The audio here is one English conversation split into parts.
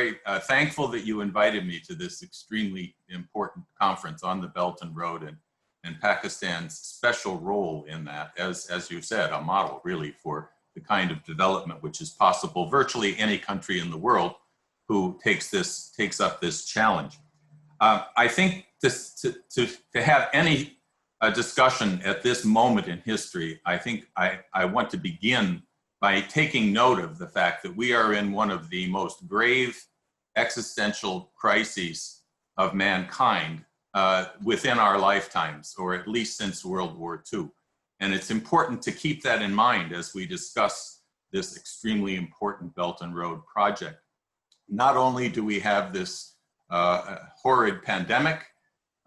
very thankful that you invited me to this extremely important conference on the Belt and Road and Pakistan's special role in that, as you said, a model really for the kind of development which is possible virtually any country in the world who takes up this challenge. I think to have any discussion at this moment in history, I think I want to begin by taking note of the fact that we are in one of the most grave existential crises of mankind within our lifetimes, or at least since World War II. And it's important to keep that in mind as we discuss this extremely important Belt and Road project. Not only do we have this horrid pandemic,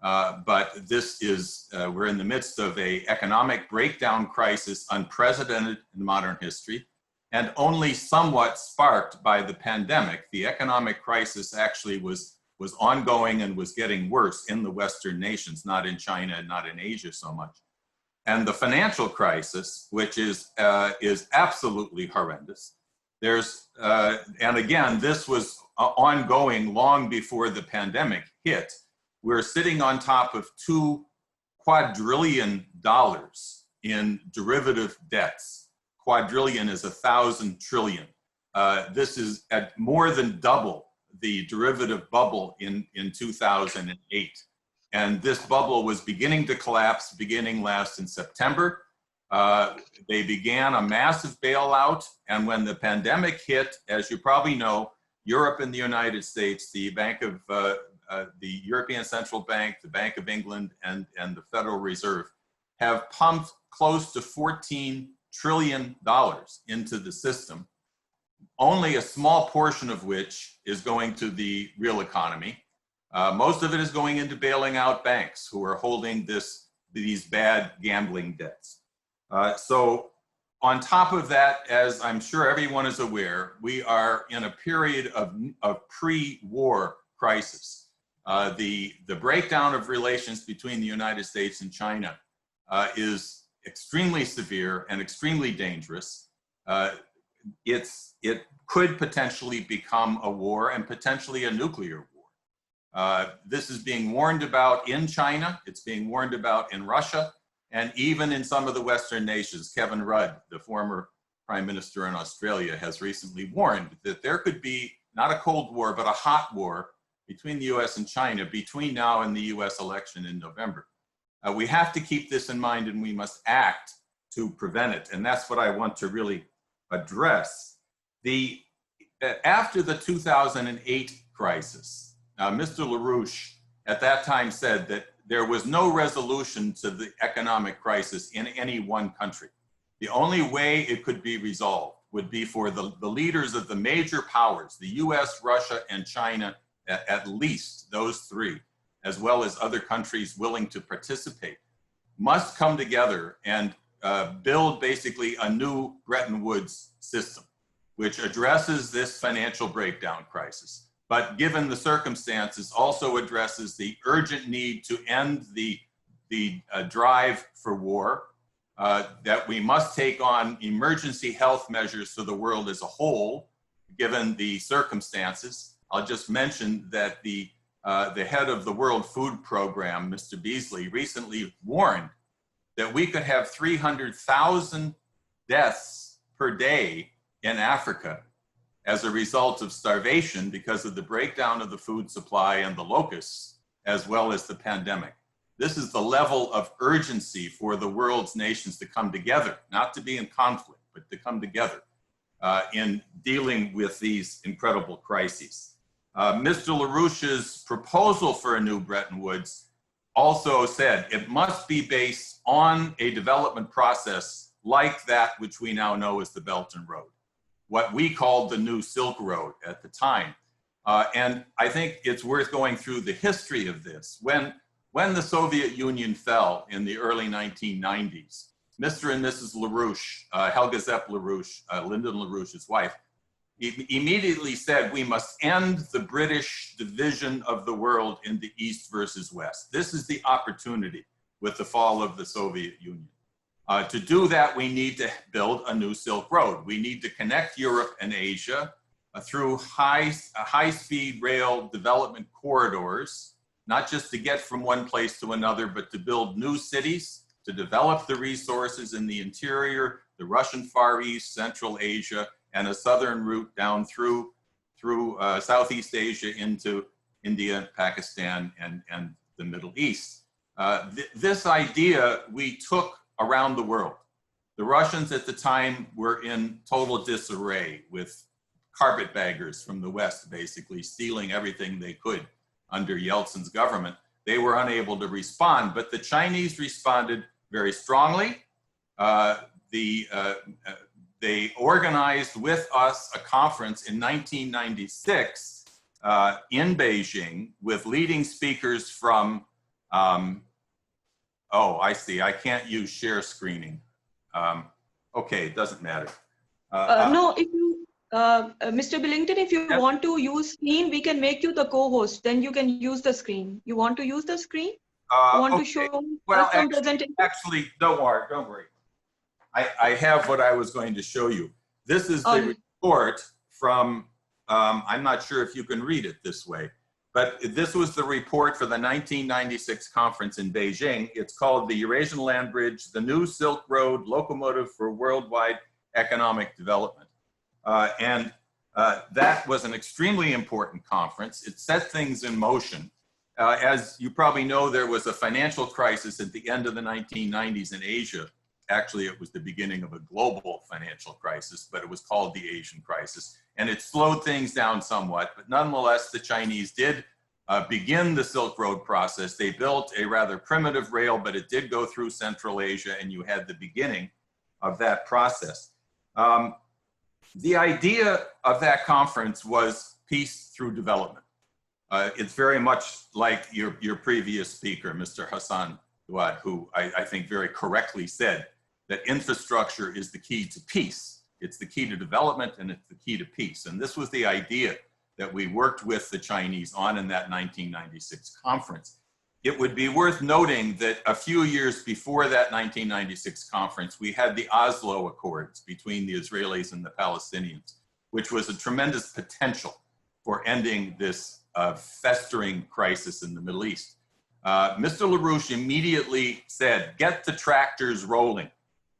but this is, we're in the midst of an economic breakdown crisis unprecedented in modern history, and only somewhat sparked by the pandemic. The economic crisis actually was ongoing and was getting worse in the Western nations, not in China and not in Asia so much. And the financial crisis, which is absolutely horrendous. And again, this was ongoing long before the pandemic hit. We're sitting on top of $2 quadrillion in derivative debts. Quadrillion is 1,000 trillion. This is at more than double the derivative bubble in 2008. And this bubble was beginning to collapse beginning last in September. They began a massive bailout. And when the pandemic hit, as you probably know, Europe and the United States, the the European Central Bank, the Bank of England, and the Federal Reserve have pumped close to $14 trillion into the system, only a small portion of which is going to the real economy. Most of it is going into bailing out banks who are holding these bad gambling debts. So on top of that, as I'm sure everyone is aware, we are in a period of pre-war crisis. The breakdown of relations between the United States and China is extremely severe and extremely dangerous. It could potentially become a war and potentially a nuclear war. This is being warned about in China, it's being warned about in Russia, and even in some of the Western nations. Kevin Rudd, the former Prime Minister in Australia, has recently warned that there could be not a Cold War, but a hot war between the US and China between now and the US election in November. We have to keep this in mind and we must act to prevent it. And that's what I want to really address. After the 2008 crisis, Mr. LaRouche at that time said that there was no resolution to the economic crisis in any one country. The only way it could be resolved would be for the leaders of the major powers, the US, Russia, and China, at least those three, as well as other countries willing to participate, must come together and build basically a new Bretton Woods system, which addresses this financial breakdown crisis. But given the circumstances, also addresses the urgent need to end the drive for war, that we must take on emergency health measures for the world as a whole, given the circumstances. I'll just mention that the head of the World Food Program, Mr. Beasley, recently warned that we could have 300,000 deaths per day in Africa as a result of starvation because of the breakdown of the food supply and the locusts, as well as the pandemic. This is the level of urgency for the world's nations to come together, not to be in conflict, but to come together in dealing with these incredible crises. Mr. LaRouche's proposal for a new Bretton Woods also said it must be based on a development process like that which we now know as the Belt and Road, what we called the New Silk Road at the time. And I think it's worth going through the history of this. When the Soviet Union fell in the early 1990s, Mr. and Mrs. LaRouche, Helga Zepp LaRouche, Lyndon LaRouche's wife, immediately said we must end the British division of the world into East versus West. This is the opportunity with the fall of the Soviet Union. To do that, we need to build a new Silk Road. We need to connect Europe and Asia through high-speed rail development corridors, not just to get from one place to another, but to build new cities, to develop the resources in the interior, the Russian Far East, Central Asia, and a southern route down through Southeast Asia into India, Pakistan, and the Middle East. This idea we took around the world. The Russians at the time were in total disarray, with carpetbaggers from the West basically stealing everything they could under Yeltsin's government. They were unable to respond, but the Chinese responded very strongly. They organized with us a conference in 1996 in Beijing with leading speakers from, oh, I see, I can't use share screening. Okay, it doesn't matter. No, if you, Mr. Billington, if you want to use screen, we can make you the co-host. Then you can use the screen. You want to use the screen? Want to show some presentation? Actually, don't worry. I have what I was going to show you. This is the report from, I'm not sure if you can read it this way, but this was the report for the 1996 conference in Beijing. It's called the Eurasian Land Bridge, the New Silk Road Locomotive for Worldwide Economic Development. That was an extremely important conference. It set things in motion. As you probably know, there was a financial crisis at the end of the 1990s in Asia. Actually, it was the beginning of a global financial crisis, but it was called the Asian crisis. And it slowed things down somewhat, but nonetheless, the Chinese did begin the Silk Road process. They built a rather primitive rail, but it did go through Central Asia, and you had the beginning of that process. The idea of that conference was peace through development. It's very much like your previous speaker, Mr. Hassan Duad, who I think very correctly said that infrastructure is the key to peace. It's the key to development, and it's the key to peace. And this was the idea that we worked with the Chinese on in that 1996 conference. It would be worth noting that a few years before that 1996 conference, we had the Oslo Accords between the Israelis and the Palestinians, which was a tremendous potential for ending this festering crisis in the Middle East. Mr. LaRouche immediately said, get the tractors rolling.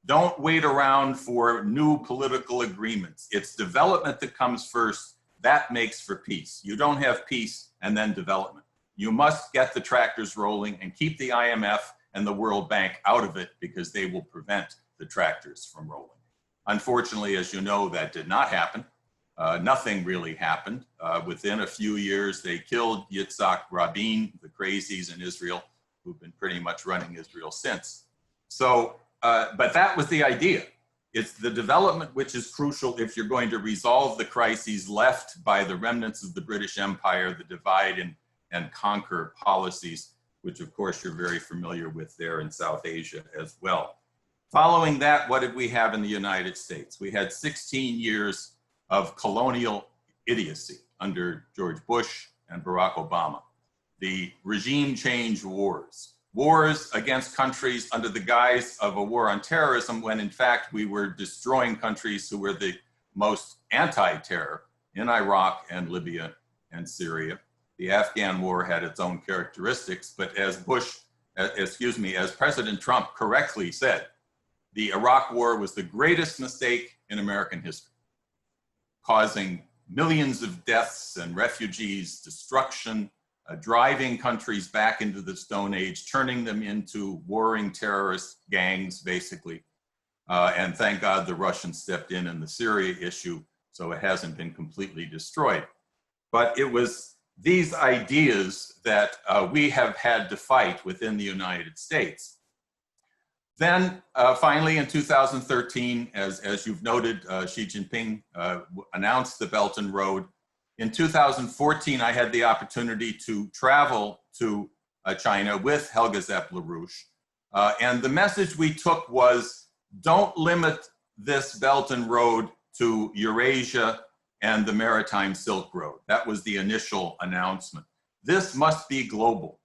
Don't wait around for new political agreements. It's development that comes first. That makes for peace. You don't have peace and then development. You must get the tractors rolling and keep the IMF and the World Bank out of it, because they will prevent the tractors from rolling. Unfortunately, as you know, that did not happen. Nothing really happened. Within a few years, they killed Yitzhak Rabin, the crazies in Israel, who've been pretty much running Israel since. So, but that was the idea. It's the development which is crucial if you're going to resolve the crises left by the remnants of the British Empire, the divide and conquer policies, which of course you're very familiar with there in South Asia as well. Following that, what did we have in the United States? We had 16 years of colonial idiocy under George Bush and Barack Obama. The regime change wars against countries under the guise of a war on terrorism, when in fact we were destroying countries who were the most anti-terror in Iraq and Libya and Syria. The Afghan war had its own characteristics, but as President Trump correctly said, the Iraq war was the greatest mistake in American history, causing millions of deaths and refugees, destruction, driving countries back into the Stone Age, turning them into warring terrorist gangs, basically. And thank God the Russians stepped in the Syria issue, so it hasn't been completely destroyed. But it was these ideas that we have had to fight within the United States. Then finally in 2013, as you've noted, Xi Jinping announced the Belt and Road. In 2014, I had the opportunity to travel to China with Helga Zepp LaRouche. And the message we took was, don't limit this Belt and Road to Eurasia and the Maritime Silk Road. That was the initial announcement. This must be global.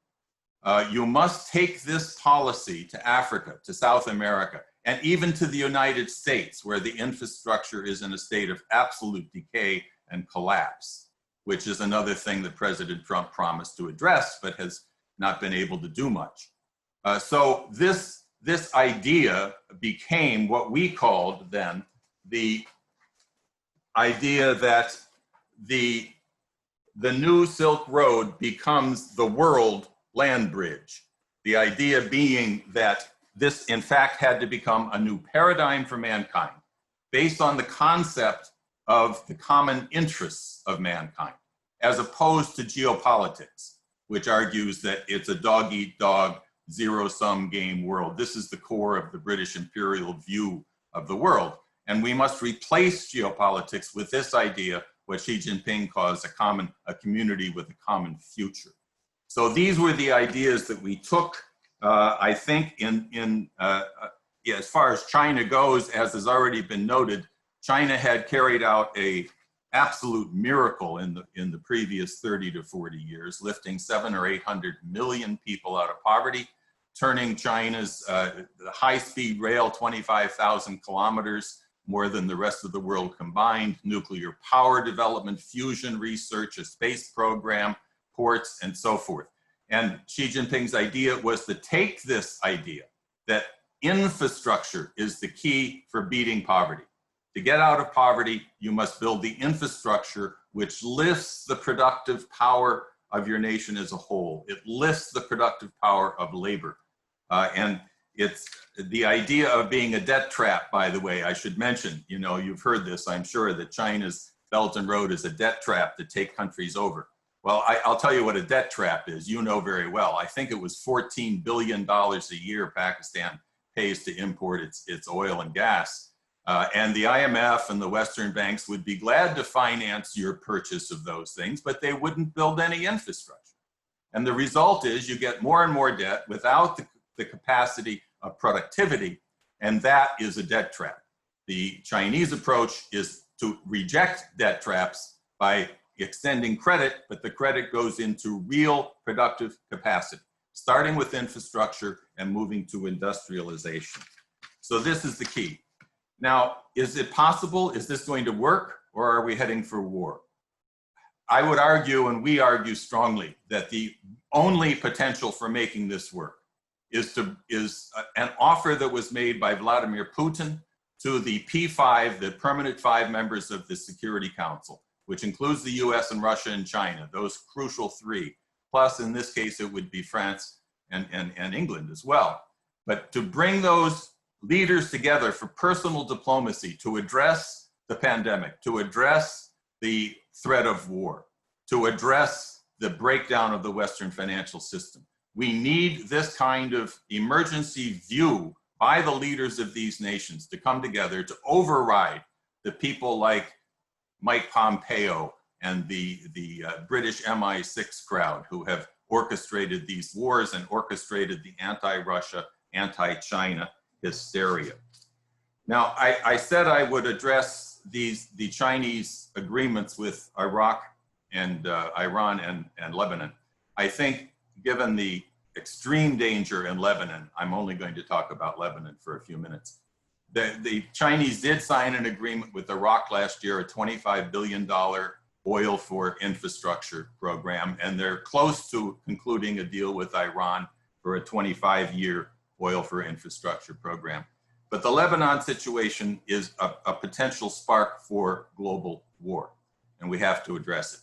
You must take this policy to Africa, to South America, and even to the United States, where the infrastructure is in a state of absolute decay and collapse, which is another thing that President Trump promised to address, but has not been able to do much. So this idea became what we called then the idea that the new Silk Road becomes the world land bridge. The idea being that this, in fact, had to become a new paradigm for mankind based on the concept of the common interests of mankind, as opposed to geopolitics, which argues that it's a dog-eat-dog, zero-sum game world. This is the core of the British imperial view of the world. And we must replace geopolitics with this idea, what Xi Jinping calls a community with a common future. So these were the ideas that we took. I think as far as China goes, as has already been noted, China had carried out a absolute miracle in the previous 30 to 40 years, lifting 700 or 800 million people out of poverty, turning China's high-speed rail 25,000 kilometers, more than the rest of the world combined, nuclear power development, fusion research, a space program, ports, and so forth. And Xi Jinping's idea was to take this idea that infrastructure is the key for beating poverty. To get out of poverty, you must build the infrastructure which lifts the productive power of your nation as a whole. It lifts the productive power of labor. And it's the idea of being a debt trap, by the way, I should mention, you've heard this, I'm sure, that China's Belt and Road is a debt trap to take countries over. Well, I'll tell you what a debt trap is. You know very well. I think it was $14 billion a year Pakistan pays to import its oil and gas. And the IMF and the Western banks would be glad to finance your purchase of those things, but they wouldn't build any infrastructure. And the result is you get more and more debt without the capacity of productivity, and that is a debt trap. The Chinese approach is to reject debt traps by extending credit, but the credit goes into real productive capacity, starting with infrastructure and moving to industrialization. So this is the key. Now, is it possible? Is this going to work, or are we heading for war? I would argue, and we argue strongly, that the only potential for making this work is an offer that was made by Vladimir Putin to the P5, the permanent 5 members of the Security Council, which includes the US and Russia and China, those crucial 3. Plus, in this case, it would be France and England as well. But to bring those leaders together for personal diplomacy to address the pandemic, to address the threat of war, to address the breakdown of the Western financial system. We need this kind of emergency view by the leaders of these nations to come together to override the people like Mike Pompeo and the British MI6 crowd who have orchestrated these wars and orchestrated the anti-Russia, anti-China hysteria. Now, I said I would address the Chinese agreements with Iraq and Iran and Lebanon. I think given the extreme danger in Lebanon, I'm only going to talk about Lebanon for a few minutes. The Chinese did sign an agreement with Iraq last year, a $25 billion oil for infrastructure program, and they're close to concluding a deal with Iran for a 25-year oil for infrastructure program. But the Lebanon situation is a potential spark for global war, and we have to address it.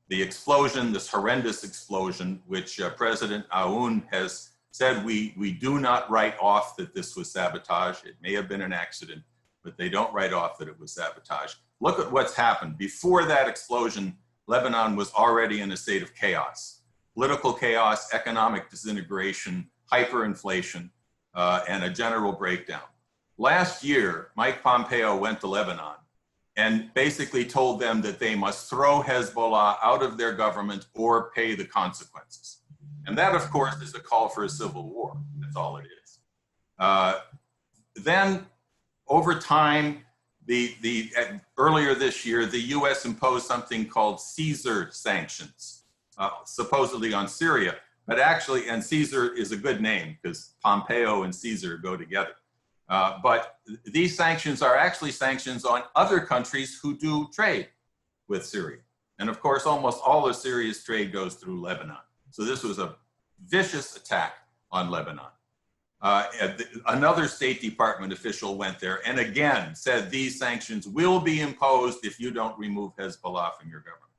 The explosion, this horrendous explosion, which President Aoun has said we do not write off that this was sabotage. It may have been an accident, but they don't write off that it was sabotage. Look at what's happened. Before that explosion, Lebanon was already in a state of chaos. Political chaos, economic disintegration, hyperinflation, and a general breakdown. Last year, Mike Pompeo went to Lebanon and basically told them that they must throw Hezbollah out of their government or pay the consequences. And that, of course, is a call for a civil war. That's all it is. Then, over time, earlier this year, the U.S. imposed something called Caesar sanctions, supposedly on Syria. But actually, and Caesar is a good name because Pompeo and Caesar go together. But these sanctions are actually sanctions on other countries who do trade with Syria. And of course, almost all of Syria's trade goes through Lebanon. So this was a vicious attack on Lebanon. Another State Department official went there and again said these sanctions will be imposed if you don't remove Hezbollah from your government.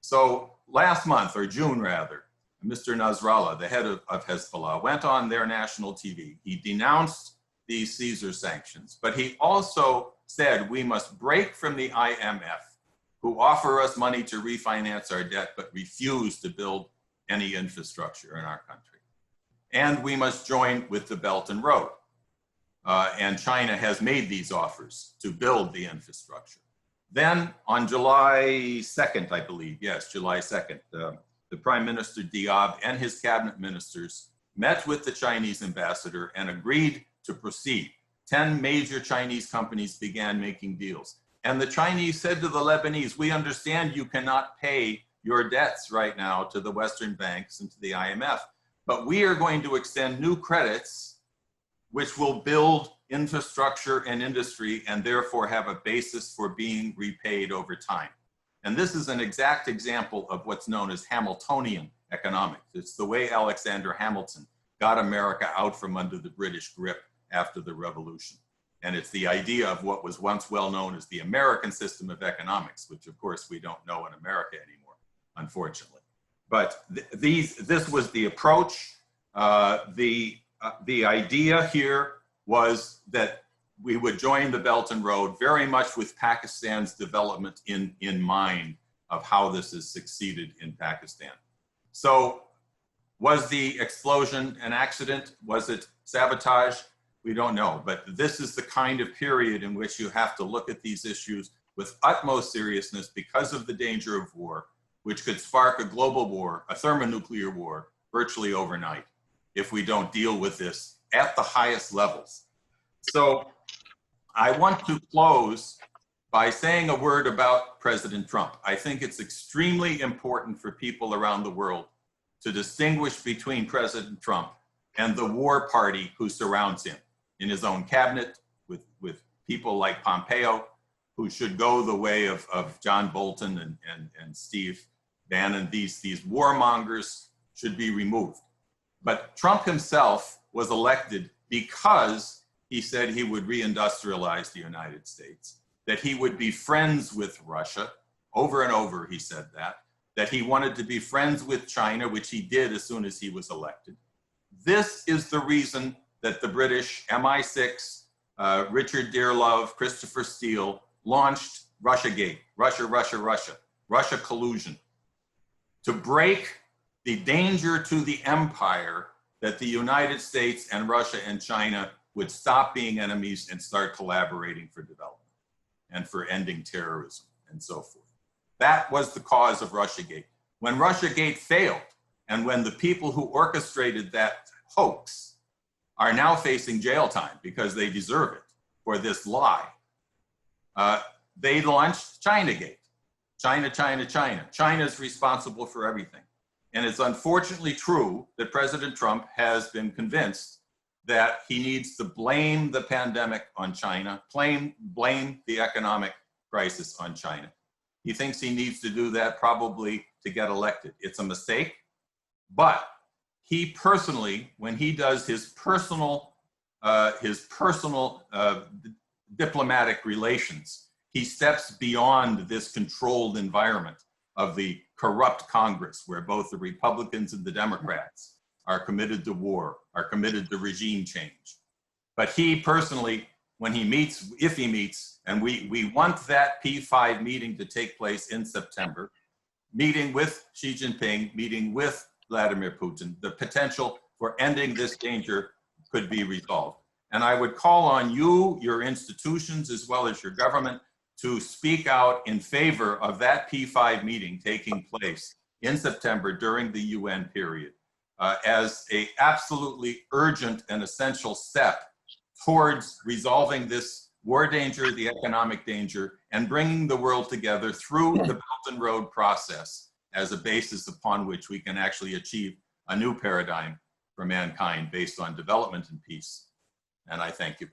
So last month, or June rather, Mr. Nasrallah, the head of Hezbollah, went on their national TV. He denounced these Caesar sanctions, but he also said we must break from the IMF, who offer us money to refinance our debt, but refuse to build any infrastructure in our country. And we must join with the Belt and Road. And China has made these offers to build the infrastructure. Then on July 2nd, I believe, yes, July 2nd, the Prime Minister Diab and his cabinet ministers met with the Chinese ambassador and agreed to proceed. 10 major Chinese companies began making deals. And the Chinese said to the Lebanese, we understand you cannot pay your debts right now to the Western banks and to the IMF, but we are going to extend new credits which will build infrastructure and industry and therefore have a basis for being repaid over time. And this is an exact example of what's known as Hamiltonian economics. It's the way Alexander Hamilton got America out from under the British grip after the Revolution. And it's the idea of what was once well known as the American system of economics, which of course we don't know in America anymore, unfortunately. But this was the approach. The idea here was that we would join the Belt and Road very much with Pakistan's development in mind of how this has succeeded in Pakistan. So was the explosion an accident? Was it sabotage? We don't know, but this is the kind of period in which you have to look at these issues with utmost seriousness because of the danger of war, which could spark a global war, a thermonuclear war, virtually overnight if we don't deal with this at the highest levels. So I want to close by saying a word about President Trump. I think it's extremely important for people around the world to distinguish between President Trump and the war party who surrounds him in his own cabinet with people like Pompeo, who should go the way of John Bolton and Steve Bannon. These warmongers should be removed. But Trump himself was elected because he said he would reindustrialize the United States, that he would be friends with Russia. Over and over he said that he wanted to be friends with China, which he did as soon as he was elected. This is the reason that the British MI6, Richard Dearlove, Christopher Steele, launched Russiagate, Russia collusion, to break the danger to the empire that the United States and Russia and China would stop being enemies and start collaborating for development and for ending terrorism and so forth. That was the cause of Russiagate. When Russiagate failed, and when the people who orchestrated that hoax are now facing jail time because they deserve it for this lie, they launched Chinagate. China. China's responsible for everything. And it's unfortunately true that President Trump has been convinced that he needs to blame the pandemic on China, blame the economic crisis on China. He thinks he needs to do that probably to get elected. It's a mistake, but he personally, when he does his personal diplomatic relations, he steps beyond this controlled environment of the corrupt Congress, where both the Republicans and the Democrats are committed to war, are committed to regime change. But he personally, when he meets, if he meets, and we want that P5 meeting to take place in September, meeting with Xi Jinping, meeting with Vladimir Putin, the potential for ending this danger could be resolved. And I would call on you, your institutions, as well as your government, to speak out in favor of that P5 meeting taking place in September during the UN period as an absolutely urgent and essential step towards resolving this war danger, the economic danger, and bringing the world together through the Belt and Road process as a basis upon which we can actually achieve a new paradigm for mankind based on development and peace. And I thank you.